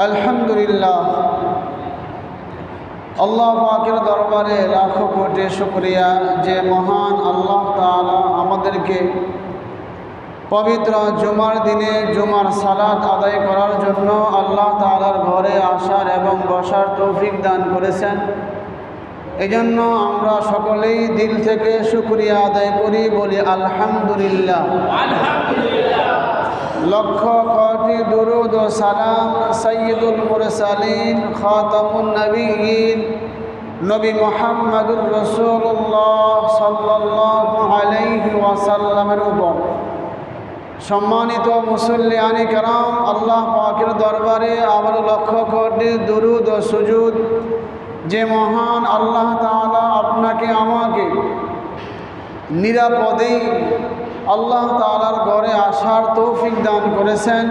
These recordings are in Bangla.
আলহামদুলিল্লাহ, আল্লাহ পাকের দরবারে লাখো কোটি শুকরিয়া যে মহান আল্লাহ তাআলা আমাদেরকে পবিত্র জুমার দিনে জুমার সালাত আদায় করার জন্য আল্লাহ তাআলার ঘরে আসার এবং বসার তৌফিক দান করেছেন। এজন্য আমরা সকলেই দিল থেকে শুকরিয়া আদায় করি, বলি আলহামদুলিল্লাহ। লক্ষ কোটি দুরুদ ও সালাম সাইয়্যিদুল মুরসালিন খাতামুন নবিয়্যিন নবী মুহাম্মদুর রাসূলুল্লাহ সাল্লাল্লাহু আলাইহি ওয়াসাল্লামের উপর। সম্মানিত মুসল্লিয়ানে কেরাম, আল্লাহ পাকের দরবারে আবার লক্ষ কোটি দুরুদ ও সুজুদ যে মহান আল্লাহ তাআলা আপনাকে আমাকে নিরাপদেই আল্লাহ তাআলার ঘরে আসার তৌফিক দান করেছেন।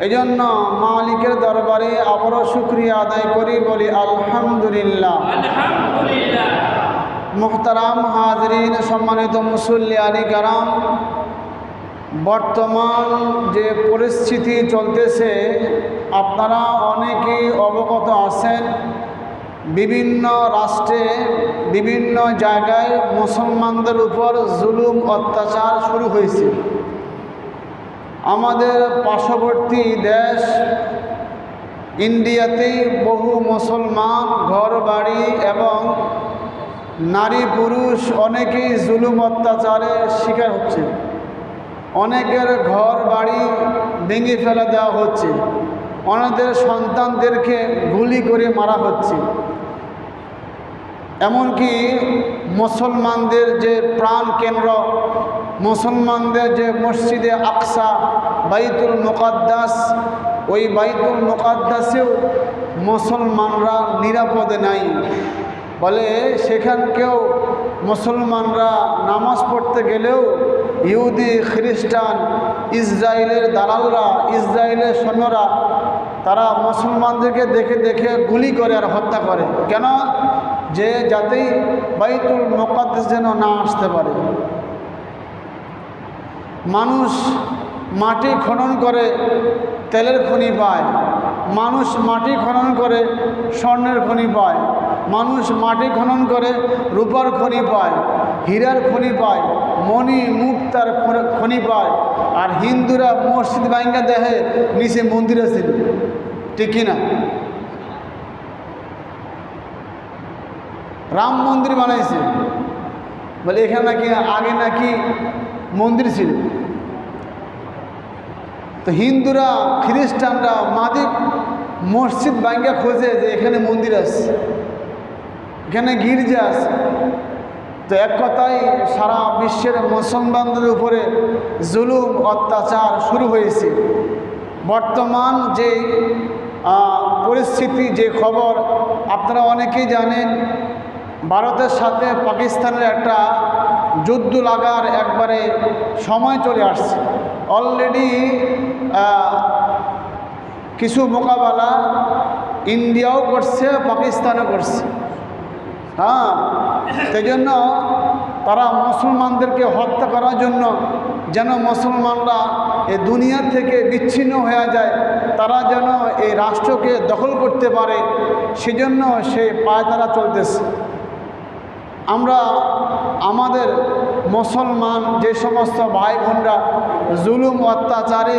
এজন্য মালিকের দরবারে আবারও শুকরিয়া আদায় করি, বলি আলহামদুলিল্লাহ। মুহতারাম হাজরিন, সম্মানিত মুসল্লিয়ানে কেরাম, বর্তমান যে পরিস্থিতি চলতেছে আপনারা অনেকেই অবগত আছেন। বিভিন্ন রাষ্ট্রে বিভিন্ন জায়গায় মুসলমানদের উপর জুলুম অত্যাচার শুরু হয়েছে। আমাদের পার্শ্ববর্তী দেশ ইন্ডিয়াতেই বহু মুসলমান ঘর বাড়ি এবং নারী পুরুষ অনেকেই জুলুম অত্যাচারের শিকার হচ্ছে। অনেকের ঘর বাড়ি ভেঙে ফেলে দেওয়া হচ্ছে, অনেকের সন্তানদেরকে গুলি করে মারা হচ্ছে। এমনকি মুসলমানদের যে প্রাণ কেন্দ্র, মুসলমানদের যে মসজিদে আকসা বাইতুল মুকাদ্দাস, ওই বাইতুল মুকাদ্দাসেও মুসলমানরা নিরাপদে নাই। বলে সেখানকেও মুসলমানরা নামাজ পড়তে গেলেও ইহুদি খ্রিস্টান ইসরায়েলের দালালরা, ইসরায়েলের সৈন্যরা তারা মুসলমানদেরকে দেখে দেখে গুলি করে আর হত্যা করে। কেন? যে যাতেই বাইতুল মুকাদ্দাস যেন না আসতে পারে। মানুষ মাটি খনন করে তেলের খনি পায়, মানুষ মাটি খনন করে স্বর্ণের খনি পায়, মানুষ মাটি খনন করে রূপার খনি পায়, হীরার খনি পায়, মণি মুক্তার খনি পায়। আর হিন্দুরা মসজিদ ভাঙ্গা দেখে নিচে মন্দির আছে, ঠিক কিনা? রাম মন্দির বানাইছে, বলে এখানে নাকি আগে নাকি মন্দির ছিল। তো হিন্দুরা খ্রিস্টানরা মাদিক মসজিদ ভাঙ্গা খোঁজে যে এখানে মন্দির আছে, এখানে গির্জা আছে। তো এক কথায় সারা বিশ্বের মুসলমানদের উপরে জুলুম অত্যাচার শুরু হয়েছে। বর্তমান যে পরিস্থিতি, যে খবর আপনারা অনেকেই জানেন, ভারতের সাথে পাকিস্তানের একটা যুদ্ধ লাগার একবারে সময় চলে আসছে। অলরেডি কিছু মোকাবেলা ইন্ডিয়াও করছে, পাকিস্তানও করছে। হ্যাঁ, সেই জন্য তারা মুসলমানদেরকে হত্যা করার জন্য, যেন মুসলমানরা এই দুনিয়া থেকে বিচ্ছিন্ন হয়ে যায়, তারা যেন এই রাষ্ট্রকে দখল করতে পারে, সেজন্য সে পায়তারা চলতেছে। আমরা আমাদের মুসলমান যে সমস্ত ভাই বোনরা জুলুম অত্যাচারে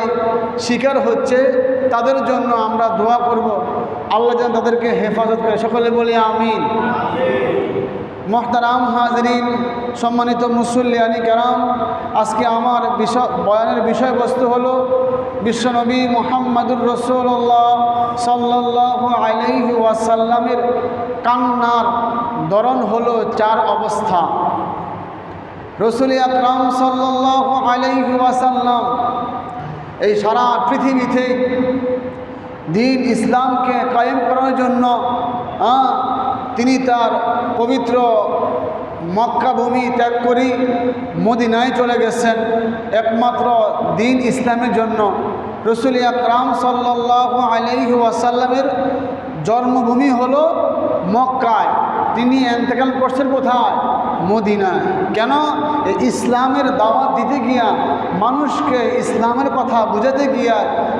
শিকার হচ্ছে, তাদের জন্য আমরা দোয়া করব, আল্লাহ যেন তাদেরকে হেফাজত করে। সকলে বলি আমিন। মুহতারাম হাজরিন, সম্মানিত মুসল্লিয়ানি কেরাম, আজকে আমার বয়ানের বিষয়বস্তু হলো বিশ্বনবী মুহাম্মদুর রাসূলুল্লাহ সাল্লাল্লাহু আলাইহি ওয়াসাল্লামের কান্নার ধরন হলো 4 অবস্থা। রাসূল আকরাম সাল্লাল্লাহু আলাইহি ওয়াসাল্লাম এই সারা পৃথিবীতে দ্বীন ইসলামকে কায়েম করার জন্য তিনি তার পবিত্র মক্কা ভূমি ত্যাগ করে মদিনায় চলে গেছেন একমাত্র দ্বীন ইসলামের জন্য। রাসূল আকরাম সাল্লাল্লাহু আলাইহি ওয়াসাল্লামের জন্মভূমি হলো মক্কায়, তিনি ইন্তেকাল করছেন কোথায়? মদিনায়। কেন? ইসলামের দাওয়াত দিতে গিয়া, মানুষকে ইসলামের কথা বুঝাতে গিয়া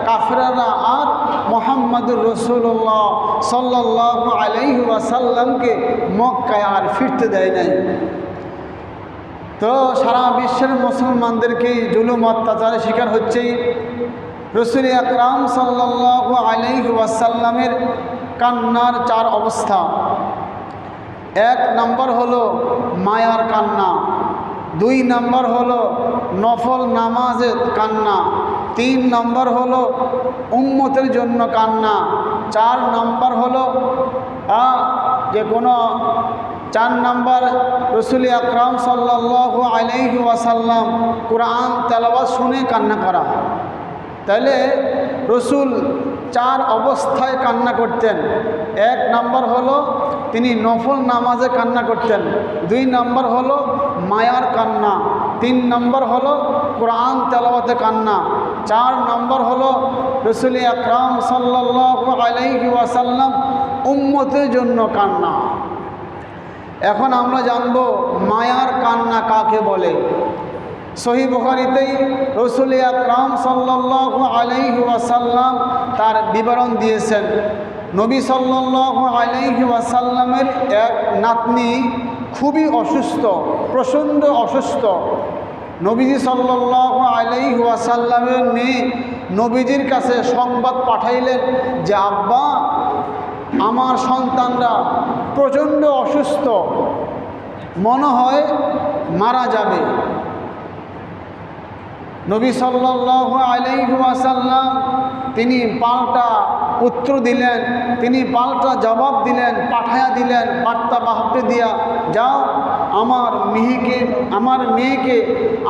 কাফেররা আর মুহাম্মদুর রাসূলুল্লাহ সাল্লাল্লাহু আলাইহি ওয়াসাল্লামকে মক্কায় আর ফিরতে দেয় নাই। তো সারা বিশ্বের মুসলমানদেরকে জুলুম অত্যাচারের শিকার হচ্ছেই। রাসূল আকরাম সাল্লাল্লাহু আলাইহি ওয়াসাল্লামের কান্নার 4 অবস্থা। 1 নম্বর হলো মায়ার কান্না, 2 নম্বর হলো নফল নামাজের কান্না, 3 নম্বর হলো উম্মতের জন্য কান্না, 4 নম্বর হলো যে কোনো 4 নম্বর রাসূল আকরাম সাল্লাল্লাহু আলাইহি ওয়াসাল্লাম কোরআন তেলাওয়াত শুনে কান্না করা। তাহলে রসুল 4 অবস্থায় কান্না করতেন। 1 নম্বর হলো তিনি নফল নামাজে কান্না করতেন, 2 নম্বর হলো মায়ার কান্না, 3 নম্বর হলো কোরআন তেলাওয়াতে কান্না, 4 নম্বর হলো রাসূল আকরাম সাল্লাল্লাহু আলাইহি ওয়াসাল্লাম উম্মতের জন্য কান্না। এখন আমরা জানব মায়ার কান্না কাকে বলে। সহিহ বুখারীতেই রাসূল আকরাম সাল্লাল্লাহু আলাইহি ওয়াসাল্লাম তার বিবরণ দিয়েছেন। নবী সাল্লাল্লাহু আলাইহি ওয়াসাল্লামের এক নাতনি খুবই অসুস্থ, প্রচণ্ড অসুস্থ। নবীজি সাল্লাল্লাহু আলাইহি ওয়াসাল্লামের মেয়ে নবীজির কাছে সংবাদ পাঠাইলেন যে আব্বা, আমার সন্তানরা প্রচণ্ড অসুস্থ, মনে হয় মারা যাবে। নবী সাল্লাল্লাহু আলাইহি ওয়াসাল্লাম তিনি পাল্টা উত্তর দিলেন, তিনি পাল্টা জবাব দিলেন, পাঠায়া দিলেন বার্তা বাহককে দিয়া, যাও আমার মেয়েকে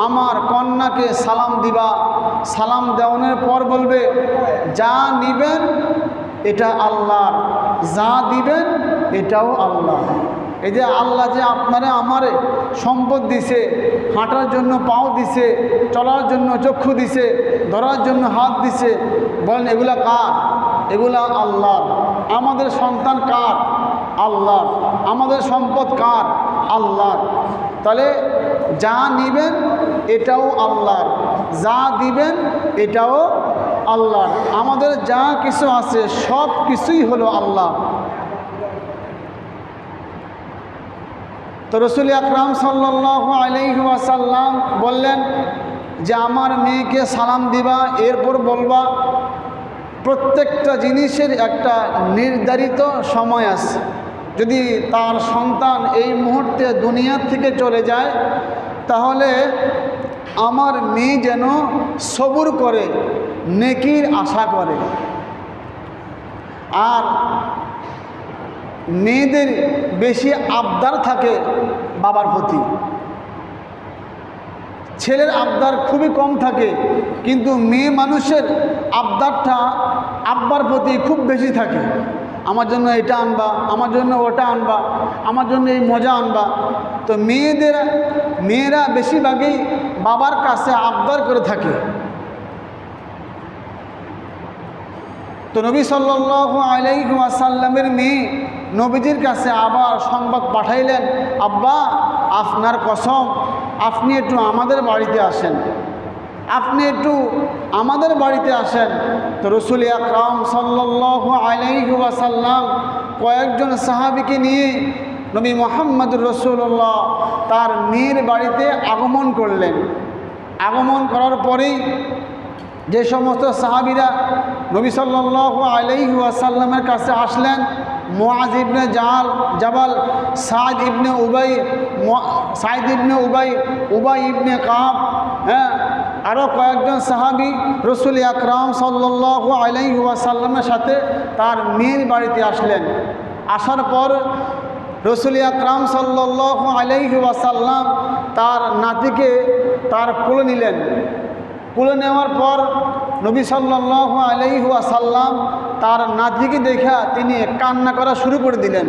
আমার কন্যাকে সালাম দিবা। সালাম দেওয়ানোর পর বলবে, যা নিবেন এটা আল্লাহর, যা দিবেন এটাও আল্লাহ। এই যে আল্লাহ যে আপনারা আমারে সম্পদ দিছে, হাঁটার জন্য পাও দিছে, চলার জন্য চক্ষু দিছে, ধরার জন্য হাত দিছে, বলেন এগুলা কার? এগুলা আল্লাহর। আমাদের সন্তান কার? আল্লাহর। আমাদের সম্পদ কার? আল্লাহর। তাহলে যা নিবেন এটাও আল্লাহর, যা দিবেন এটাও আল্লাহর। আমাদের যা কিছু আছে সব কিছুই হলো আল্লাহ। তো রাসূল আকরাম সাল্লাল্লাহু আলাইহি ওয়াসাল্লাম বললেন যে আমার মেয়েকে সালাম দিবা, এরপর বলবা প্রত্যেকটা জিনিসের একটা নির্ধারিত সময় আছে। যদি তার সন্তান এই মুহূর্তে দুনিয়ার থেকে চলে যায়, তাহলে আমার মেয়ে যেন সবুর করে, নেকির আশা করে। আর মেয়েদের বেশি আবদার থাকে বাবার প্রতি, ছেলের আবদার খুবই কম থাকে, কিন্তু মেয়ে মানুষের আবদারটা আব্বার প্রতি খুব বেশি থাকে। আমার জন্য এটা আনবা, আমার জন্য ওটা আনবা, আমার জন্য এই মজা আনবা। তো মেয়েরা বেশিরভাগই বাবার কাছে আবদার করে থাকে। তো নবী সাল্লাল্লাহু আলাইহি ওয়াসাল্লামের মেয়ে নবীজির কাছে আবার সংবাদ পাঠাইলেন, আব্বা আপনার কসম, আপনি একটু আমাদের বাড়িতে আসেন, আপনি একটু আমাদের বাড়িতে আসেন। তো রাসূল আকরাম সাল্লাল্লাহু আলাইহি ওয়াসাল্লাম কয়েকজন সাহাবীকে নিয়ে নবী মুহাম্মদুর রাসূলুল্লাহ তার মেয়ের বাড়িতে আগমন করলেন। আগমন করার পরেই যে সমস্ত সাহাবীরা নবী সাল্লাল্লাহু আলাইহি ওয়াসাল্লামের কাছে আসলেন, মুআজ ইবনে জাবাল, সাঈদ ইবনে উবাই, উবাই ইবনে কাব, আরও কয়েকজন সাহাবী রাসূল আকরাম সাল্লাল্লাহু আলাইহি ওয়াসাল্লামের সাথে তার মেয়ের বাড়িতে আসলেন। আসার পর রাসূল আকরাম সাল্লাল্লাহু আলাইহি ওয়াসাল্লাম তার নাতিকে তার কোলে নিলেন। কোলে নেওয়ার পর নবী সাল্লাল্লাহু আলাইহি ওয়াসাল্লাম তার নাতিকে দেখা তিনি কান্না করা শুরু করে দিলেন।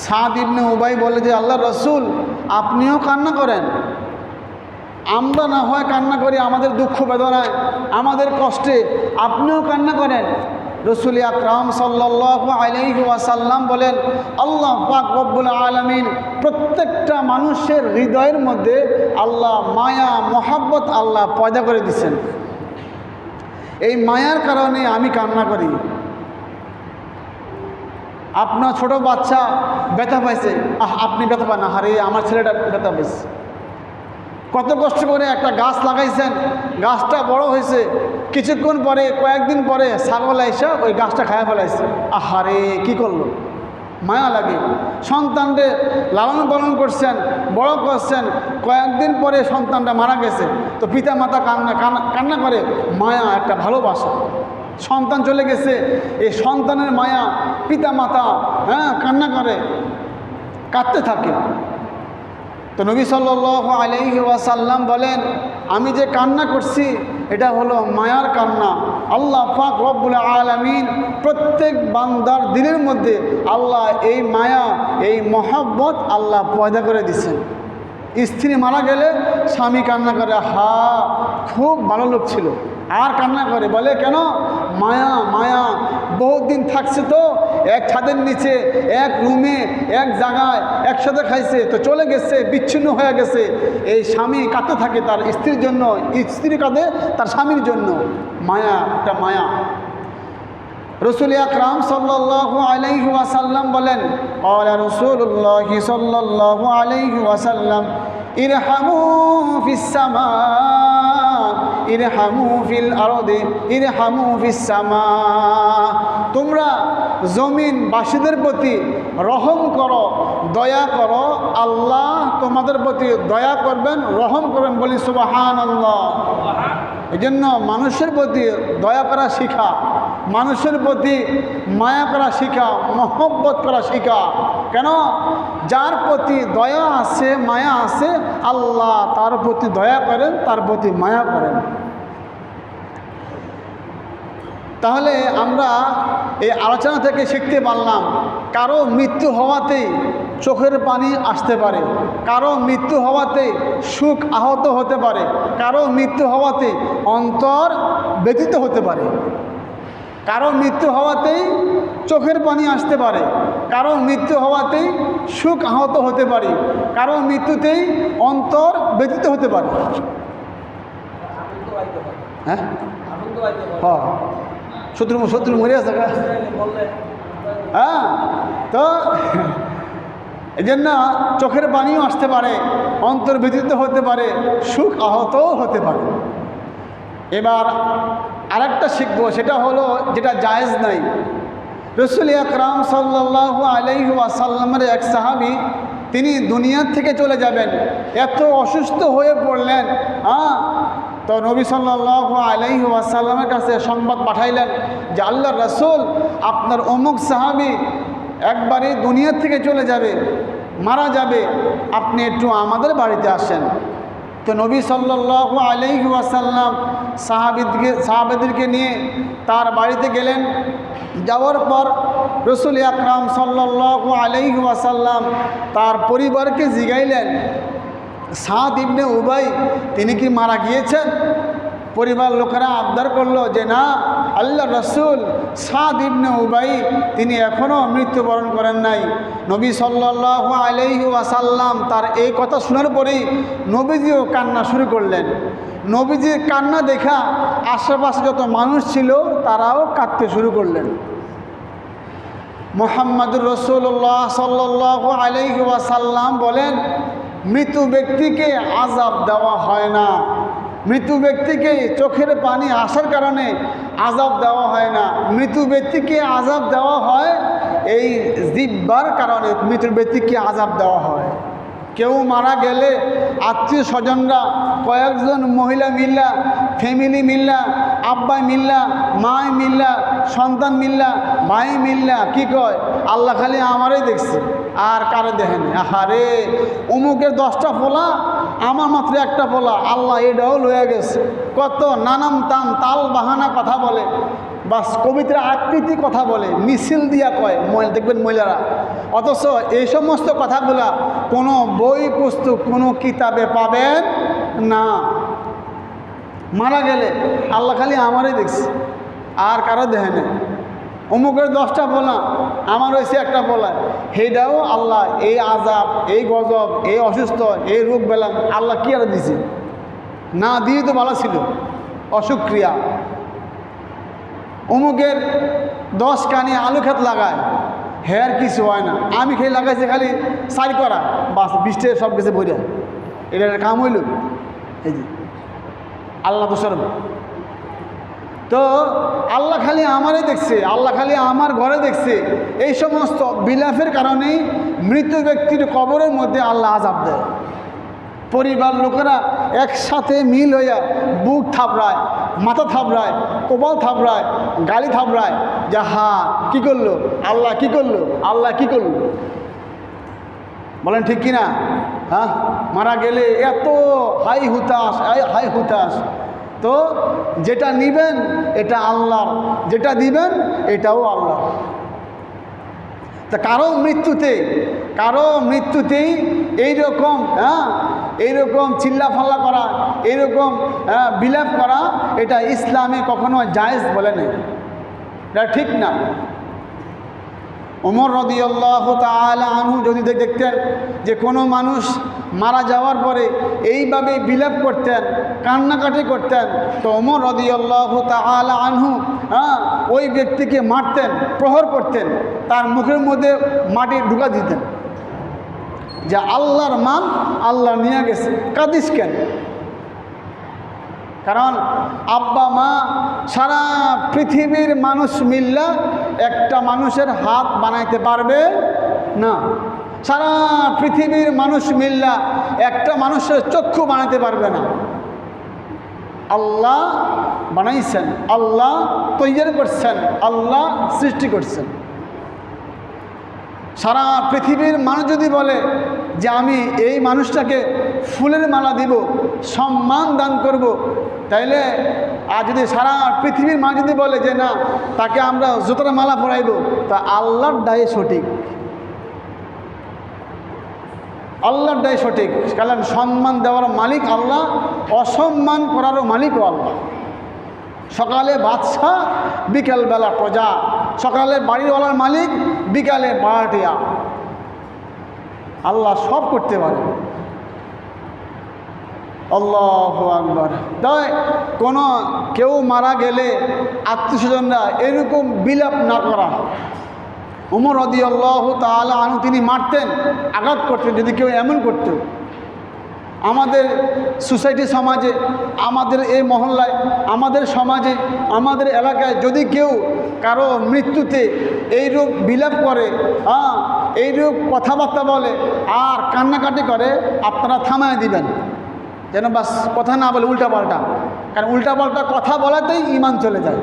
সাদ ইবনে উবাই বলে যে আল্লাহর রাসূল, আপনিও কান্না করেন? আমরা না হয় কান্না করি আমাদের দুঃখ বেদনায়, আমাদের কষ্টে, আপনিও কান্না করেন? রসুল আকরাম সাল্লাল্লাহু আলাইহি ওয়াসাল্লাম বলেন, আল্লাহ পাক রব্বুল আলামিন প্রত্যেকটা মানুষের হৃদয়ের মধ্যে আল্লাহ মায়া মহাব্বত আল্লাহ পয়দা করে দিচ্ছেন। এই মায়ার কারণে আমি কান্না করি। আপনার ছোট বাচ্চা ব্যথা পাইছে, আপনি ব্যথা পান না, হারে আমার ছেলেটা ব্যথা পাইছে। কত কষ্ট করে একটা গাছ লাগাইছেন, গাছটা বড় হয়েছে, কিছুক্ষণ পরে কয়েকদিন পরে ছাগল আইসা ওই গাছটা খায়া ফেলাইছে। আহারে কি করলো, মায়া লাগে। সন্তানকে লালন পালন করছেন, বড় করছেন, কয়েকদিন পরে সন্তানটা মারা গেছে, তো পিতা মাতা কান্না করে, মায়া একটা ভালোবাসা। সন্তান চলে গেছে, এই সন্তানের মায়া পিতা মাতা কান্না করে, কাঁদতে থাকে। তো নবী সাল্লাল্লাহু আলাইহি ওয়াসাল্লাম বলেন, আমি যে কান্না করছি এটা হলো মায়ার কান্না। আল্লাহ পাক রব্বুল আলামিন প্রত্যেক বান্দার দিলের মধ্যে আল্লাহ এই মায়া, এই মহব্বত আল্লাহ পয়দা করে দিচ্ছেন। স্ত্রী মারা গেলে স্বামী কান্না করে, হা খুব ভালো লোক ছিল, আর কান্না করে, বলে কেন, মায়া মায়া, বহুত দিন থাকছে তো এক ছাদের নিচে, এক রুমে, এক জায়গায় একসাথে খাইছে, তো চলে গেছে, বিচ্ছিন্ন হয়ে গেছে। এই স্বামী কাঁদতে থাকে তার স্ত্রীর জন্য, স্ত্রী কাঁদে তার স্বামীর জন্য। মায়া, একটা মায়া। রসুল আকরাম সাল্লাল্লাহু আলাইহি ওয়াসাল্লাম বলেন, ক্বালা রাসূলুল্লাহ সাল্লাল্লাহু আলাইহি ওয়াসাল্লাম, ইরহামু ফিস সামা ইরহামু ফিল আরদি ইরহামু ফিস সামা। তোমরা জমিনবাসীদের প্রতি রহম করো, দয়া করো, আল্লাহ তোমাদের প্রতি দয়া করবেন, রহম করবেন। বলি সুবহানাল্লাহ। এই জন্য মানুষের প্রতি দয়া করা শিখা, মানুষের প্রতি মায়া করা শিখা, মহব্বত করা শিখা। কেন, যার প্রতি দয়া আছে, মায়া আছে, আল্লাহ তার প্রতি দয়া করেন, তার প্রতি মায়া করেন। তাহলে আমরা এই আলোচনা থেকে শিখতে পারলাম, কারো মৃত্যু হওয়াতেই চোখের পানি আসতে পারে, কারো মৃত্যু হওয়াতে সুখ আহত হতে পারে, কারো মৃত্যু হওয়াতে অন্তর ব্যথিত হতে পারে, কারো মৃত্যু হওয়াতেই চোখের পানি আসতে পারে, কারো মৃত্যু হওয়াতেই সুখ আহত হতে পারে, কারো মৃত্যুতেই অন্তর ব্যথিত হতে পারে। হ্যাঁ, শত্রু মরে আছে। হ্যাঁ, তো এই জন্য চোখের পানিও আসতে পারে, অন্তর ব্যথিত হতে পারে, সুখ আহতও হতে পারে। এবার আরেকটা শিখবো, সেটা হলো যেটা জায়েজ নাই। রসুল আকরাম সাল্লাল্লাহু আলাইহি ওয়াসাল্লামের এক সাহাবী, তিনি দুনিয়ার থেকে চলে যাবেন, এত অসুস্থ হয়ে পড়লেন। তো নবী সাল্লাল্লাহু আলাইহি ওয়াসাল্লামের কাছে সংবাদ পাঠাইলেন যে, আল্লাহর রাসূল, আপনার অমুক সাহাবী একবারে দুনিয়ার থেকে চলে যাবে, মারা যাবে, আপনি একটু আমাদের বাড়িতে আসেন। তো নবী সাল্লাল্লাহু আলাইহি ওয়াসাল্লাম সাহাবীদেরকে নিয়ে তার বাড়িতে গেলেন। যাওয়ার পর রসুল আকরাম সাল্লাল্লাহু আলাইহি ওয়াসাল্লাম তার পরিবারকে জিগাইলেন, সাদ ইবনে উবাই তিনি কি মারা গিয়েছেন? পরিবার লোকেরা আবদার করলো যে না, আল্লাহ রসুল, সাদ ইবনে উবাই তিনি এখনও মৃত্যুবরণ করেন নাই। নবী সাল্লাল্লাহু আলাইহি ওয়াসাল্লাম তার এই কথা শোনার পরেই নবীজিও কান্না শুরু করলেন। নবীজির কান্না দেখা আশেপাশে যত মানুষ ছিল তারাও কাঁদতে শুরু করলেন। মুহাম্মদুর রাসূলুল্লাহ সাল্লাল্লাহু আলাইহি ওয়াসাল্লাম বলেন, মৃত ব্যক্তিকে আযাব দেওয়া হয় না, মৃত ব্যক্তিকে চোখের পানি আসার কারণে আযাব দেওয়া হয় না, মৃত ব্যক্তিকে আযাব দেওয়া হয় এই জিহ্বার কারণে, মৃত ব্যক্তিকে আযাব দেওয়া হয়। কেউ মারা গেলে আত্মীয় স্বজনরা কয়েকজন মহিলা মিল্লা, ফ্যামিলি মিল্লা, আব্বা মিল্লা, মায় মিল্লা, সন্তান মিল্লা, ভাই মিল্লা কি কয়, আল্লাহ খালি আমারই দেখছে আর কারো দেখেনি। আহারে, অমুকের 10টা পোলা, আমার মাত্র একটা পোলা, আল্লাহ এটাও লয়ে গেছে। কত নানাম তান তাল বাহানা কথা বলে, বাস কবিতার আকৃতি কথা বলে, মিছিল দিয়া কয়, দেখবেন মহিলারা। অথচ এই সমস্ত কথাগুলা কোনো বই পুস্তক, কোনো কিতাবে পাবেন না। মারা গেলে আল্লাহ খালি আমারই দেখছে আর কারো দেখে নেই। অমুকের 10টা পোলা, আমার হয়েছে একটা পোলা, সেইটাও আল্লাহ এই আজাব, এই গজব, এই অসুস্থ, এই রোগ বেলাম আল্লাহ কি আর দিছে? না দিয়ে তো ভালো ছিল, অসুক্রিয়া। অমুকের 10 কানি আলু ক্ষেত লাগায়, হেয়ার কিছু হয় না, আমি খেয়ে লাগাইছে খালি সাইড করা, বাস বৃষ্টি সব গেছে বইরা, এটা একটা কাম হইল। এই যে আল্লাহ তো সরব। তো আল্লাহ খালি আমারই দেখছে, আল্লাহ খালি আমার ঘরে দেখছে। এই সমস্ত বিলাপের কারণেই মৃত ব্যক্তির কবরের মধ্যে আল্লাহ আযাব দেয়। পরিবার লোকেরা একসাথে মিল হইয়া বুক থাবড়ায়, মাথা থাবড়ায়, কপাল থাবড়ায়, গালি থাবড়ায়, যে হা কী করলো আল্লাহ, কী করলো আল্লাহ, কী করলো? বলেন ঠিক কিনা? হ্যাঁ, মারা গেলে এত হাই হুতাশ, হাই হুতাশ। তো যেটা নিবেন এটা আল্লাহ, যেটা দিবেন এটাও আল্লাহ। তা কারো মৃত্যুতেই এইরকম এইরকম চিল্লাফাল্লা করা, এইরকম বিলাপ করা, এটা ইসলামে কখনো জায়েজ বলে নেই, এটা ঠিক না। ওমর রাদিয়াল্লাহু তাআলা আনহু যদি দেখতেন যে কোনো মানুষ মারা যাওয়ার পরে এইভাবে বিলাপ করতেন, কান্নাকাটি করতেন, তো ওমর রাদিয়াল্লাহু তাআলা আনহু ওই ব্যক্তিকে মারতেন, প্রহর করতেন, তার মুখের মধ্যে মাটি ঢুকা দিতেন, যে আল্লাহর মান আল্লাহ নিয়ে গেছে, কাঁদিস কেন? কারণ আব্বা মা সারা পৃথিবীর মানুষ মিল্লা একটা মানুষের হাত বানাইতে পারবে না, সারা পৃথিবীর মানুষ মিল্লা একটা মানুষের চক্ষু বানাইতে পারবে না। আল্লাহ বানাইছেন, আল্লাহ তৈরি করছেন, আল্লাহ সৃষ্টি করছেন। সারা পৃথিবীর মানুষ যদি বলে যে আমি এই মানুষটাকে ফুলের মালা দিব, সম্মান দান করব, তাইলে আর যদি সারা পৃথিবীর মানুষ যদি বলে যে না তাকে আমরা জুতোর মালা পরাইব, তা আল্লাহর দায় সঠিক, আল্লাহর দায় সঠিক। কারণ সম্মান দেওয়ার মালিক আল্লাহ, অসম্মান করারও মালিকও আল্লাহ। সকালে বাদশা, বিকালবেলা প্রজা, সকালে বাড়িওয়ালার মালিক, বিকালে ভাড়াটিয়া, আল্লাহ সব করতে পারে। আল্লাহু আকবার। তাই কোনো কেউ মারা গেলে আত্মীয়স্বজনরা এরকম বিলাপ না করা। ওমর রাদিয়াল্লাহু তাআলা আনহু তিনি মারতেন, আঘাত করতেন যদি কেউ এমন করত। আমাদের সোসাইটি সমাজে, আমাদের এই মহল্লায়, আমাদের সমাজে, আমাদের এলাকায় যদি কেউ কারো মৃত্যুতে এইরূপ বিলাপ করে, এইরূপ কথাবার্তা বলে আর কান্নাকাটি করে, আপনারা থামায় দিবেন, যেন বাস কথা না বলে উল্টাপাল্টা। কারণ উল্টাপাল্টা কথা বলাতেই ঈমান চলে যায়।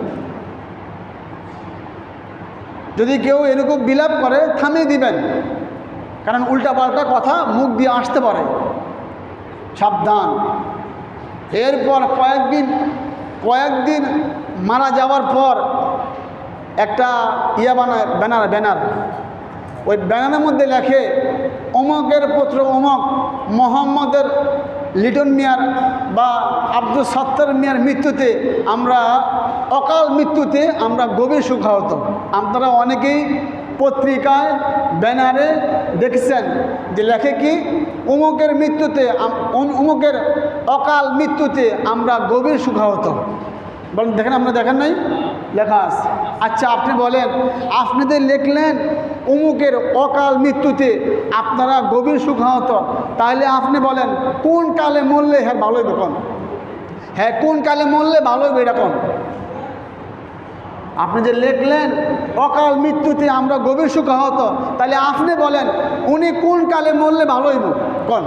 যদি কেউ এরকম বিলাপ করে থামিয়ে দিবেন, কারণ উল্টাপাল্টা কথা মুখ দিয়ে আসতে পারে, সাবধান। এরপর কয়েকদিন মারা যাওয়ার পর একটা বানায় ব্যানার, ওই ব্যানারের মধ্যে লেখে অমকের পুত্র অমক মোহাম্মদের লিটন মিয়ার বা আব্দুল সত্তার মিয়ার মৃত্যুতে আমরা অকাল মৃত্যুতে আমরা গভীর শোকাহত। আপনারা অনেকেই পত্রিকায় ব্যানারে দেখছেন যে লেখে কি অমুকের মৃত্যুতে, অমুকের অকাল মৃত্যুতে আমরা গভীর শোকাহত। বলেন দেখেন, আপনারা দেখেন নাই? লেখা আছে। আচ্ছা আপনি বলেন, আপনাদের লিখলেন অমুকের অকাল মৃত্যুতে আপনারা গভীর শোকাহত, তাহলে আপনি বলেন কোন কালে মরলে হ্যাঁ ভালো হইবে? কোন হ্যাঁ কোন কালে মরলে ভালো হইবে এটা কোন? আপনি যে লিখলেন অকাল মৃত্যুতে আমরা গভীর শোকাহত, তাহলে আপনি বলেন উনি কোন কালে মরলে ভালো হইব? কোন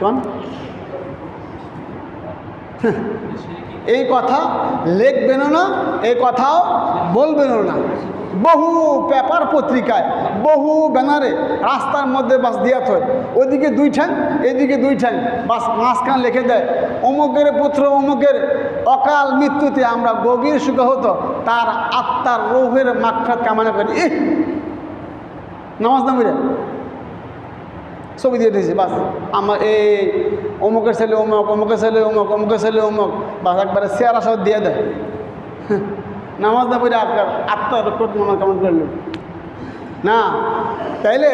কোন এই কথা লিখবেনও না, এই কথাও বলবেনও না। বহু পেপার পত্রিকায়, বহু ব্যানারে রাস্তার মধ্যে বাস দিয়া হয়, ওইদিকে 2 ঠ্যাং, এদিকে 2 ঠ্যাং, বাস মাঝখান লিখে দেয় অমুকের পুত্র অমুকের অকাল মৃত্যুতে আমরা গভীর শোকাহত, তার আত্মার রূহের মাগফিরাত কামনা করি। নামাজ না বুঝে ছবি দিয়ে দিয়েছে, বাস আমার এই অমুকের ছেলে অমুক, অমুকের ছেলে অমুক, অমুকের ছেলে অমুক, বাস একবারে চেহারা সব দিয়ে দেয়। নামাজ না পড়ে আপনার আত্মার মনে কেমন করলেন না। তাইলে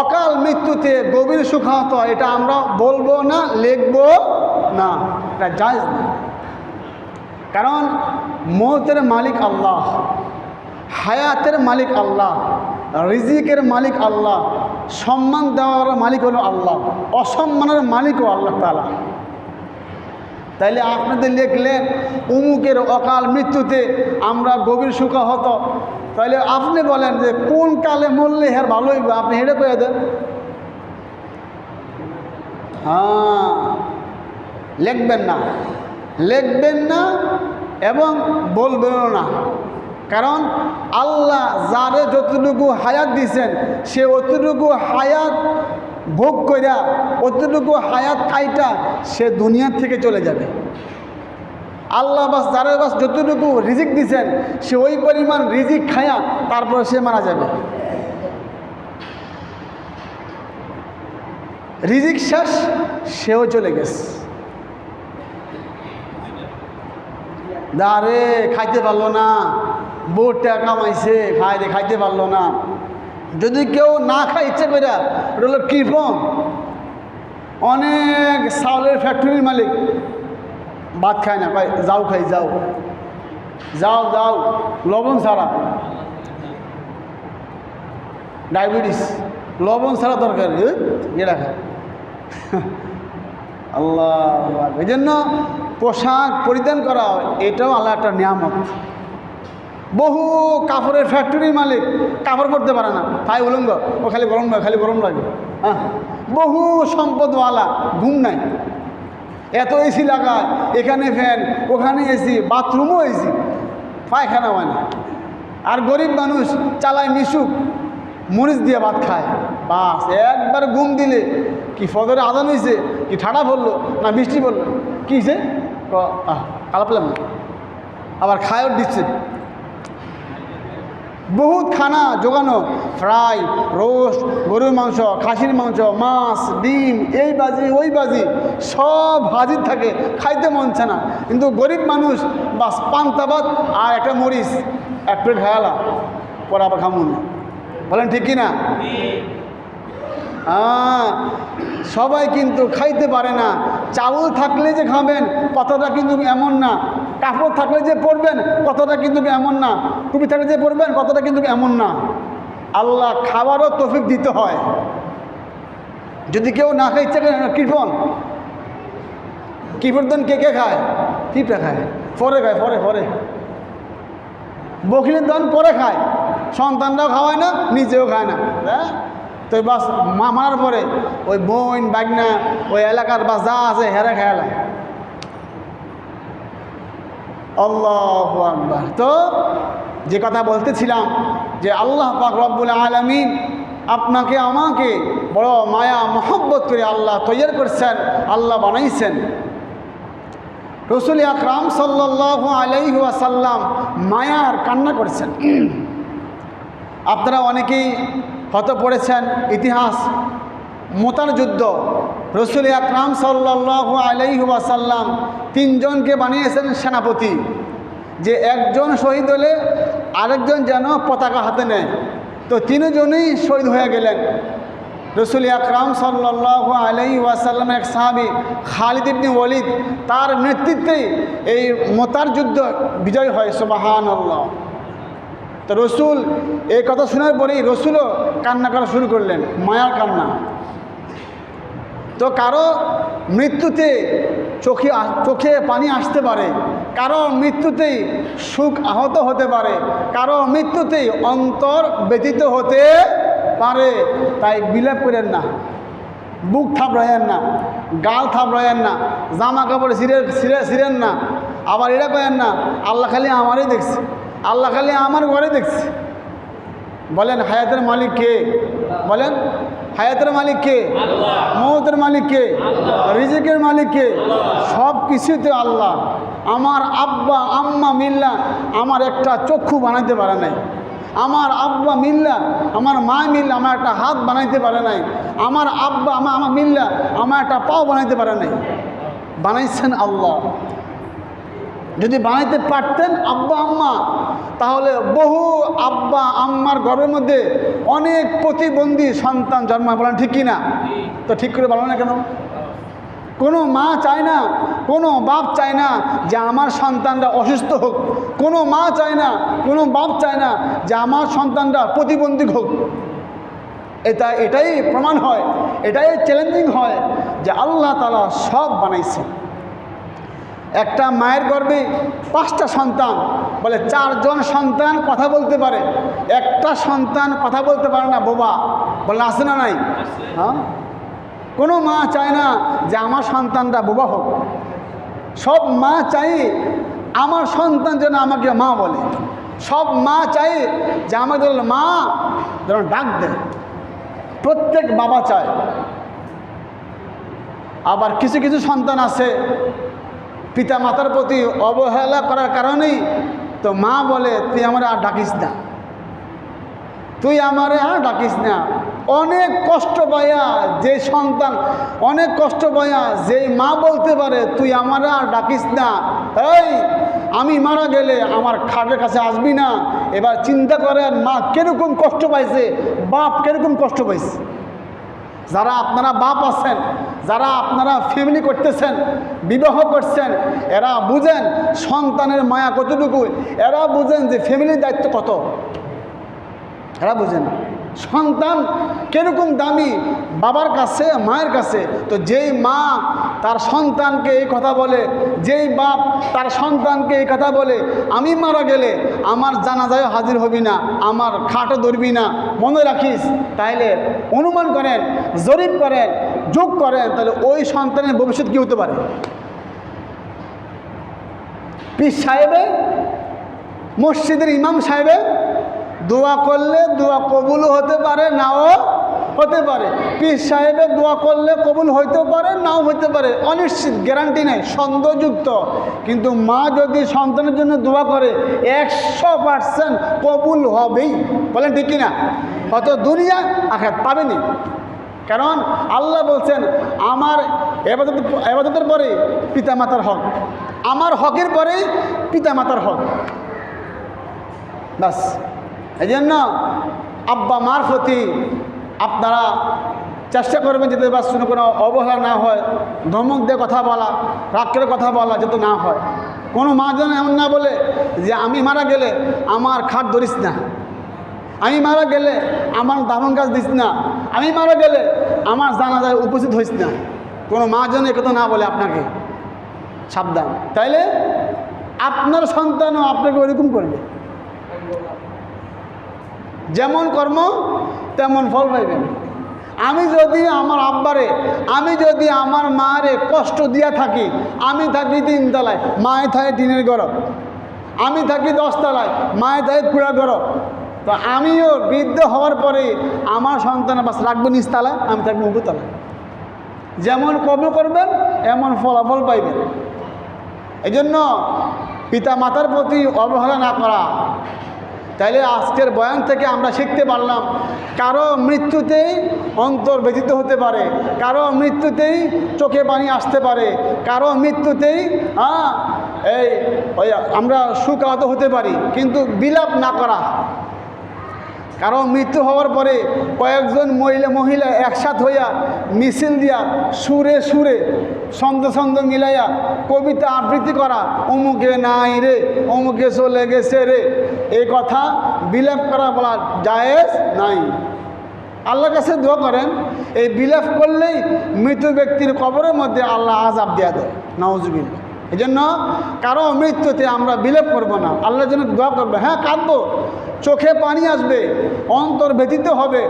অকাল মৃত্যুতে গভীর সুখাহত এটা আমরা বলবো না, লিখবো না, এটা জায়েজ না। কারণ মৌতের মালিক আল্লাহ, হায়াতের মালিক আল্লাহ, রিজিকের মালিক আল্লাহ, সম্মান দেওয়ার মালিক হলো আল্লাহ, অসম্মানের মালিকও আল্লাহ তাআলা। তাইলে আপনাদের লিখলেন উমুকের অকাল মৃত্যুতে আমরা গভীর সুখাহত, তাহলে আপনি বলেন যে কোন কালে মরলে হের ভালো হইব, আপনি হেঁটে কয়ে দেন। হ্যাঁ, লিখবেন না, লিখবেন না এবং বলবেনও না। কারণ আল্লাহ যারে যতটুকু হায়াত দিয়েছেন সে অতটুকু হায়াত ভোগ কইরা, অতটুকু হায়াত খাইটা সে দুনিয়ার থেকে চলে যাবে। আল্লাহ বাস যারে বাস যতটুকু রিজিক দিয়েছেন সে ওই পরিমাণ রিজিক খায়া তারপরে সে মারা যাবে। রিজিক শেষ, সেও চলে গেছে। দাঁড়ে খাইতে পারলো না, বউ টাকা কামাইছে খাইতে পারলো না। যদি কেউ না খায় ইচ্ছে করে, এটা হলো কৃপণ। অনেক চাউলের ফ্যাক্টরির মালিক ভাত খায় না, কয় যাও খাই যাও যাও যাও, লবণ ছাড়া। ডায়াবেটিস, লবণ ছাড়া দরকার, এটা খায়। আল্লাহ, এই জন্য পোশাক পরিধান করা এটাও আল্লাহ একটা নিয়ামত। বহু কাপড়ের ফ্যাক্টরির মালিক কাপড় পরতে পারে না, তাই উলঙ্গ, ও খালি গরম লাগে, খালি গরম লাগে। হ্যাঁ, বহু সম্পদওয়ালা ঘুম নাই, এত এসি লাগায়, এখানে ফ্যান, ওখানে এসি, বাথরুমও এসি, পায়খানা হয় না। আর গরিব মানুষ চালায় মিশুক, মরিচ দিয়ে ভাত খায়। বাস একবার ঘুম দিলে কি ফজরে আজান হয়েছে, কি ঠাডা পড়লো না বৃষ্টি পড়লো, কী হয়েছে কালা পেলাম না, আবার খায়ও দিচ্ছে। বহুত খানা জোগানো, ফ্রাই, রোস্ট, গরুর মাংস, খাসির মাংস, মাছ, ডিম, এই বাজি ওই বাজি, সব হাজির থাকে, খাইতে মন চায় না। কিন্তু গরিব মানুষ বাস পান্তা ভাত আর একটা মরিচ, এক প্লেট খায়ালা, পরে আবার খামুন। বলেন ঠিক কিনা? সবাই কিন্তু খাইতে পারে না। চাউল থাকলে যে খাবেন কথাটা কিন্তু এমন না, কাপড় থাকলে যে পরবেন কথাটা কিন্তু এমন না, টুপি থাকলে যে পরবেন কথাটা কিন্তু এমন না। আল্লাহ খাবারও তৌফিক দিতে হয়। যদি কেউ না খাই ইচ্ছা করে, কৃপণ দেন কে কে খায়? পিঁপড়া খায়, পরে খায়, পরে পরে বকিলের দান পরে খায়, সন্তানরাও খাওয়ায় না, নিজেও খায় না। হ্যাঁ, তো বাস মারার পরে ওই বোন বাগনা ওই এলাকার বাস যা আছে হেরে খেয়ালা। আল্লাহু আকবার। তো যে কথা বলতেছিলাম যে আল্লাহ পাক রব্বুল আলামিন আপনাকে আমাকে বড় মায়া মহব্বত করে আল্লাহ তৈরি করছেন, আল্লাহ বানাইছেন। রাসূল আকরাম সাল্লাল্লাহু আলাইহি ওয়াসাল্লাম মায়ার কান্না করছেন। আপনারা অনেকেই হয়তো পড়েছেন ইতিহাস, মুতার যুদ্ধ। রাসূল আকরাম সাল্লাল্লাহু আলাইহি ওয়াসাল্লাম তিনজনকে বানিয়েছেন সেনাপতি, যে একজন শহীদ হলে আরেকজন যেন পতাকা হাতে নেয়। তো তিনজনই শহীদ হয়ে গেলেন। রাসূল আকরাম সাল্লাল্লাহু আলাইহি ওয়াসাল্লামের এক সাহাবী খালিদ ইবনে ওয়ালিদ, তার নেতৃত্বে এই মুতার যুদ্ধ বিজয় হয়। সুবহানাল্লাহ। তো রসুল এই কথা শোনার পরেই রসুলও কান্না করা শুরু করলেন, মায়ার কান্না। তো কারো মৃত্যুতে চোখে পানি আসতে পারে, কারো মৃত্যুতেই সুখ আহত হতে পারে, কারো মৃত্যুতেই অন্তর ব্যথিত হতে পারে। তাই বিলাপ করেন না, বুক থাপড়ায়েন না, গাল থাপড়ায়েন না, জামা কাপড় ছিঁড়েন না। আবার এটা করেন না আল্লাহ খালি আমারই দেখছে, আল্লাহ খালি আমার ঘরে দেখছে। বলেন হায়াতের মালিক কে? বলেন হায়াতের মালিক কে? মৌতের মালিক কে? রিজিকের মালিক কে? সব কিছুতে আল্লাহ। আমার আব্বা আম্মা মিল্লা আমার একটা চক্ষু বানাইতে পারে নাই, আমার আব্বা মিল্লা আমার মা মিল্লা আমার একটা হাত বানাইতে পারে নাই, আমার আব্বা আমার মিল্লা আমার একটা পাও বানাইতে পারে নাই, বানাইছেন আল্লাহ। যদি বানাইতে পারতেন আব্বা আম্মা, তাহলে বহু আব্বা আম্মার গর্ভের মধ্যে অনেক প্রতিবন্ধী সন্তান জন্মায়। বলেন ঠিক কি না? তো ঠিক করে বলো না কেন? কোনো মা চায় না, কোনো বাপ চায় না যে আমার সন্তানরা অসুস্থ হোক। কোনো মা চায় না, কোনো বাপ চায় না যে আমার সন্তানরা প্রতিবন্ধী হোক। এটাই প্রমাণ হয়, এটাই চ্যালেঞ্জিং হয় যে আল্লাহ তাআলা সব বানাইছে। একটা মায়ের গর্ভে 5টা সন্তান, বলে 4 জন সন্তান কথা বলতে পারে, একটা সন্তান কথা বলতে পারে না, বোবা। বলে আছে না নাই? হ্যাঁ, কোনো মা চায় না যে আমার সন্তানটা বোবা হোক। সব মা চাই আমার সন্তান যেন আমাকে মা বলে। সব মা চাই যে আমাদের মা যেন ডাক দেয়। প্রত্যেক বাবা চায়। আবার কিছু কিছু সন্তান আছে পিতা মাতার প্রতি অবহেলা করার কারণেই তো মা বলে তুই আমার আর ডাকিস না, তুই আমারে আর ডাকিস না। অনেক কষ্ট পাইয়া যে সন্তান, অনেক কষ্ট পাইয়া যেই মা বলতে পারে তুই আমারে আর ডাকিস না, এই আমি মারা গেলে আমার খাটের কাছে আসবি না। এবার চিন্তা করেন মা কিরকম কষ্ট পাইছে, বাপ কিরকম কষ্ট পাইছে। যারা আপনারা বাপ আছেন, যারা আপনারা ফ্যামিলি করতেছেন, বিবাহ করছেন, এরা বুঝেন সন্তানের মায়া কতটুকু, এরা বুঝেন যে ফ্যামিলির দায়িত্ব কত, এরা বুঝেন সন্তান কিরকম দামি বাবার কাছে, মায়ের কাছে। তো যেই মা তার সন্তানকে এই কথা বলে, যেই বাপ তার সন্তানকে এই কথা বলে আমি মারা গেলে আমার জানাজায় হাজির হবি না, আমার খাটও ধরবি না, মনে রাখিস, তাইলে অনুমান করেন, জরিপ করেন, যোগ করেন, তাহলে ওই সন্তানের ভবিষ্যৎ কী হতে পারে। পীর সাহেবে, মসজিদের ইমাম সাহেবে দোয়া করলে দোয়া কবুল হতে পারে, নাও হতে পারে। পীর সাহেবে দোয়া করলে কবুল হইতেও পারে, নাও হইতে পারে, অনিশ্চিত, গ্যারান্টি নেই, সন্দেহযুক্ত। কিন্তু মা যদি সন্তানের জন্য দোয়া করে 100% কবুল হবেই। বলেন ঠিক কিনা? হয়তো দুনিয়া আখিরাত পাবেনি। কারণ আল্লাহ বলছেন আমার ইবাদতের পরে পিতামাতার হক, আমার হকের পরে পিতামাতার হক। বাস, এই জন্য আব্বা মার প্রতি আপনারা চেষ্টা করবেন যাতে বা শুনে কোনো অবহেলা না হয়, ধমক দিয়ে কথা বলা, রাগ করে কথা বলা যাতে না হয়। কোনো মা যেন এমন না বলে যে আমি মারা গেলে আমার খাট ধরিস না, আমি মারা গেলে আমার দামন গাছ দিস না, আমি মারা গেলে আমার জানাজায় উপস্থিত হইস না। কোনো মা যেন একথা না বলে আপনাকে, সাবধান। তাইলে আপনার সন্তানও আপনাকে ওইরকম করবে। যেমন কর্ম তেমন ফল পাইবেন। আমি যদি আমার আব্বারে, আমি যদি আমার মারে কষ্ট দিয়া থাকি, আমি থাকি 3 তলায়, মায়ে থাকে টিনের ঘর, আমি থাকি 10 তলায়, মায়ে থাকে কুড়া ঘর, তো আমিও বৃদ্ধ হওয়ার পরে আমার সন্তানের বাস রাখবো নিচতলায়, আমি থাকবো উপরতলায়। যেমন কর্ম করবেন এমন ফলাফল পাইবেন। এই জন্য পিতা মাতার প্রতি অবহেলা না করা। তাইলে আজকের বয়ান থেকে আমরা শিখতে পারলাম কারো মৃত্যুতেই অন্তর ব্যথিত হতে পারে, কারো মৃত্যুতেই চোখে পানি আসতে পারে, কারো মৃত্যুতেই আমরা শোকাহত হতে পারি, কিন্তু বিলাপ না করা। কারণ মৃত্যু হওয়ার পরে কয়েকজন মহিলা একসাথ হইয়া মিছিল দিয়া সুরে সুরে ছন্দ মিলাইয়া কবিতা আবৃত্তি করা, অমুকে নাই রে, অমুকে চলে গেছে রে, এই কথা বিলাপ করা বলা জায়েজ নাই। আল্লাহর কাছে দোয়া করেন, এই বিলাপ করলেই মৃত ব্যক্তির কবরের মধ্যে আল্লাহ আযাব দেয়া দেয়, নাউজুবিল্লাহ। এই জন্য কারো মৃত্যুতে আমরা বিলাপ করব না, আল্লাহর জন্য দোয়া করবো। হ্যাঁ, কাঁদবো, চোখে পানি আসবে, অন্তর ব্যথিত হবে,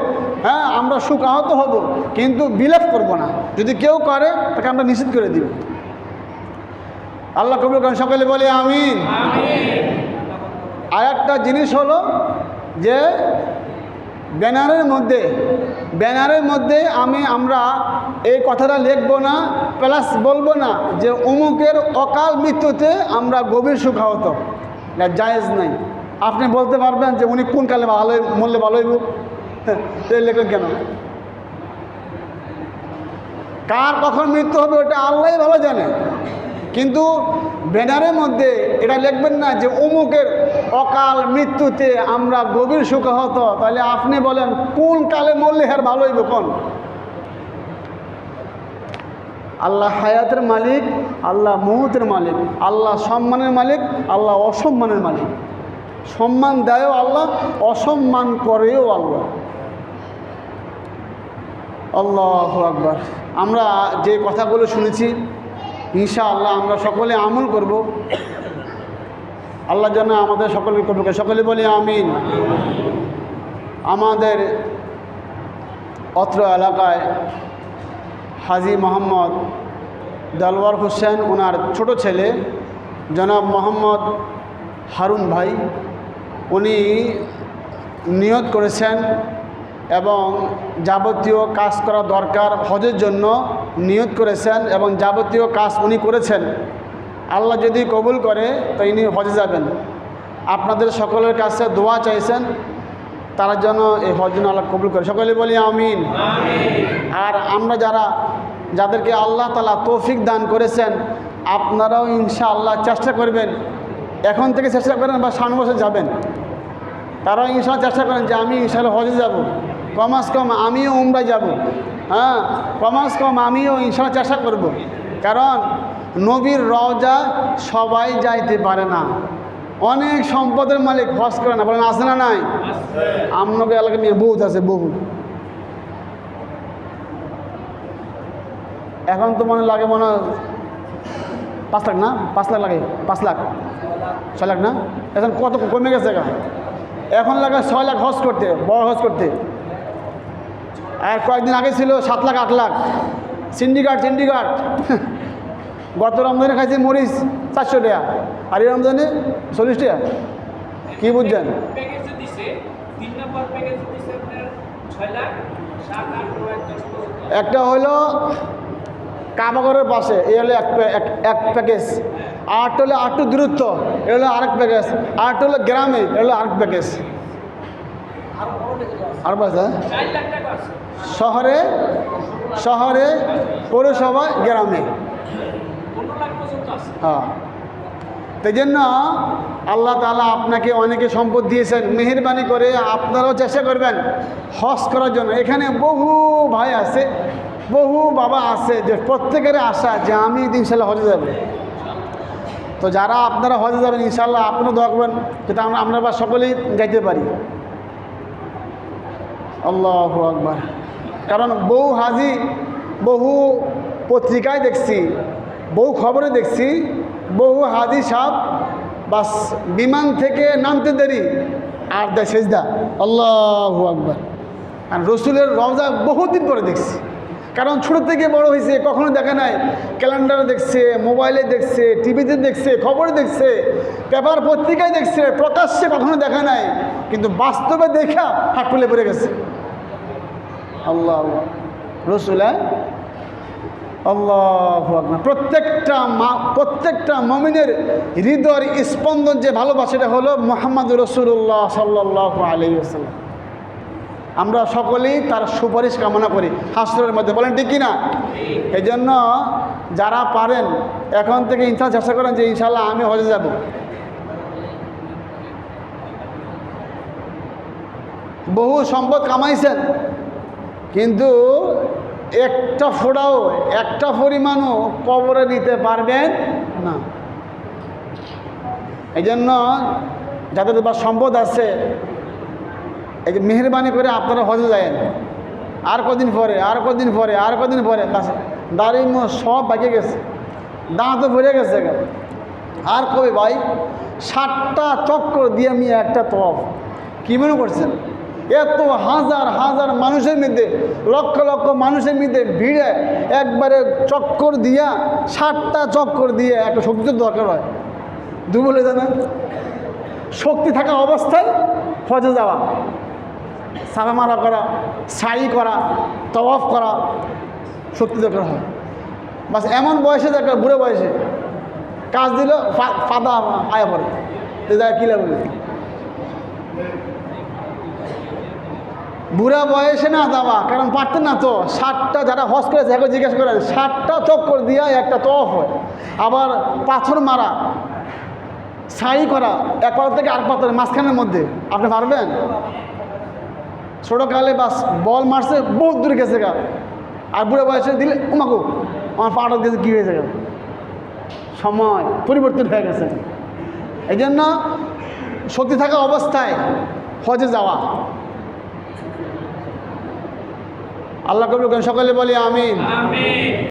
হ্যাঁ আমরা শোকাহত হব, কিন্তু বিলাপ করব না। যদি কেউ করে তাকে আমরা নিষেধ করে দিব। আল্লাহ কবুল করেন, সকলে বলে আমিন। আর একটা জিনিস হলো যে ব্যানারের মধ্যে আমরা এই কথাটা লিখবো না, প্লাস বলবো না যে অমুকের অকাল মৃত্যুতে আমরা গভীর শোকাহত, জায়েজ নাই। আপনি বলতে পারবেন যে উনি কোন কালে ভালো মরলে ভালো হইব, লেখেন কেন? কার কখন মৃত্যু হবে ওটা আল্লাহই ভালো জানে। কিন্তু ব্যানারের মধ্যে এটা লিখবেন না যে অমুকের অকাল মৃত্যুতে আমরা গভীর শোকাহত। তাহলে আপনি বলেন কোন কালে মরলে হের ভালো হইব কোন? আল্লাহ হায়াতের মালিক, আল্লাহ মৌতের মালিক, আল্লাহ সম্মানের মালিক, আল্লাহ অসম্মানের মালিক। সম্মান দেয়ও আল্লাহ, অসম্মান করেও আল্লাহ। আল্লাহু আকবার। আমরা যে কথাগুলো শুনেছি ইনশাআল্লাহ আমরা সকলে আমল করব। আল্লাহ যেন আমাদের সকলকে কবুল করে। সকলে বলি আমিন। আমাদের অত্র এলাকায় হাজী মোহাম্মদ দেলওয়ার হোসেন, ওনার ছোট ছেলে জনাব মোহাম্মদ হারুন ভাই, উনি নিয়ত করেছেন এবং যাবতীয় কাজ করা দরকার হজের জন্য নিয়ত করেছেন এবং যাবতীয় কাজ উনি করেছেন। আল্লাহ যদি কবুল করে তো ইনি হজে যাবেন। আপনাদের সকলের কাছে দোয়া চাইছেন তার জন্য এই হজ যেন আল্লাহ কবুল করে। সকলে বলি আমিন। আর আমরা যাদেরকে আল্লাহ তাআলা তৌফিক দান করেছেন, আপনারাও ইনশাআল্লাহ চেষ্টা করবেন, এখন থেকে চেষ্টা করেন বা সামনে বছর যাবেন, তারাও ইনশাআল্লাহ চেষ্টা করেন যে আমি ইনশাআল্লাহ হজে যাব, কমাস কম আমিও উমরায় যাব। হ্যাঁ, কমাস কম আমিও ইনশাআল্লাহ চেষ্টা করব। কারণ নবীর রওজা সবাই যাইতে পারে না। অনেক সম্পদের মালিক হজ করে না, বলেন আছে না নাই? আপনাকে এলাকা নিয়ে বহুত আছে, বহুত। এখন তো মনে লাগে 5 লাখ না, 5 লাখ লাগে, 5 লাখ 6 লাখ না, এখন কত কমে গেছে। এখন লাগে 6 লাখ হজ করতে, বড় হজ করতে। আর কয়েকদিন আগে ছিল 7 লাখ 8 লাখ। সিন্ডিকেট গত রমজানে খাইছে মরিচ 400 টাকা, আর এই রমজানে 40 টাকা। কি বুঝছেন? একটা হলো কাবাগরের পাশে, এই হলো এক প্যাকেজ। আরেকটা হলো একটু দূরত্ব, এ হলো আরেক প্যাকেজ। আরেকটা হলো গ্রামে, এ হলো আরেক প্যাকেজ। আর বাসা শহরে পৌরসভা, গ্রামে। হ্যাঁ, তাই জন্য আল্লাহ তাআলা আপনাকে অনেকে সম্পদ দিয়েছেন, মেহেরবানি করে আপনারাও চেষ্টা করবেন হজ করার জন্য। এখানে বহু ভাই আছে, বহু বাবা আছে যে প্রত্যেকের আশা যে আমি ইনশাআল্লাহ হজে যাব। তো যারা আপনারা হজে যাবেন ইনশাআল্লাহ আপনারা দোয়া করবেন যেটা আমরা বা সকলেই যাইতে পারি। আল্লাহু আকবার। কারণ বহু হাজি, বহু পত্রিকায় দেখছি, বহু খবরে দেখছি, বহু হাজি সাহেব বাস বিমান থেকে নামতে দেরি আর দেয় সেজদা। আল্লাহু আকবার। আর রসুলের রওজা বহুদিন পরে দেখছি। কারণ ছোটো থেকে বড় হয়েছে, কখনো দেখা নাই। ক্যালেন্ডারে দেখছে, মোবাইলে দেখছে, টিভিতে দেখছে, খবরে দেখছে, পেপার পত্রিকায় দেখছে, প্রকাশ্যে কখনো দেখা নাই, কিন্তু বাস্তবে দেখা হাট খুলে পড়ে গেছে। আল্লাহ রসুল আল্লাহু আকবার। প্রত্যেকটা মুমিনের হৃদয়ের স্পন্দন যে ভালোবাসাটা হলো মুহাম্মদ রাসূলুল্লাহ সাল্লাল্লাহু আলাইহি ওয়াসাল্লাম। আমরা সকলেই তার সুপারিশ কামনা করি হাসরের মধ্যে, বলেন ঠিক কিনা? এই জন্য যারা পারেন এখন থেকে ইনশাআল্লাহ চেষ্টা করেন যে ইনশাআল্লাহ আমি হজে যাব। বহু সম্পদ কামাইছেন, কিন্তু একটা ফোঁটাও, একটা পরিমাণও কবরে দিতে পারবেন না। এই জন্য যাদের বা সম্পদ আছে, এই যে মেহরবানি করে আপনারা হজে যায়েন। আর কদিন পরে দাড়ি সব বাকি গেছে, দাঁতও ভরে গেছে। আর কবে ভাই 7টা চক্কর দিয়ে আমি একটা তওয়াফ, কি মনে করছেন? এত হাজার হাজার মানুষের মধ্যে, লক্ষ লক্ষ মানুষের মধ্যে ভিড়ে একবারে চক্কর দিয়া, 7টা চক্কর দিয়ে একটা শক্তির দরকার হয়। দুর্বলে জানা শক্তি থাকা অবস্থায় হজে যাওয়া, সাফা মারা করা, সাই করা, তওয়াফ করা, শক্তি দরকার হয়। বাস এমন বয়সে দরকার, বুড়ো বয়সে কাজ দিল ফাদা আয়া পড়ে, কী লাগবে? বুড়া বয়সে না যাওয়া, কারণ পারতেন না তো। 60টা যারা হজ করেছে এখন জিজ্ঞেস করেন, 60টা চক্কর দিয়া একটা তওয়াফ হয়। আবার পাথর মারা, সাই করা, এক পাথর থেকে আরেক পাথরের মাঝখানের মধ্যে, আপনি পারবেন? ছোটোকালে বাস বল মারছে, বহুত দূরে গেছে গা, আর বুড়া বয়সে দিলে উমাকো আমার পাটা গেছে, কী হয়েছে গেল, সময় পরিবর্তন হয়ে গেছে। এই জন্য শক্তি থাকা অবস্থায় হজে যাওয়া। আল্লাহ কবুল করেন, সকলে বলি আমিন।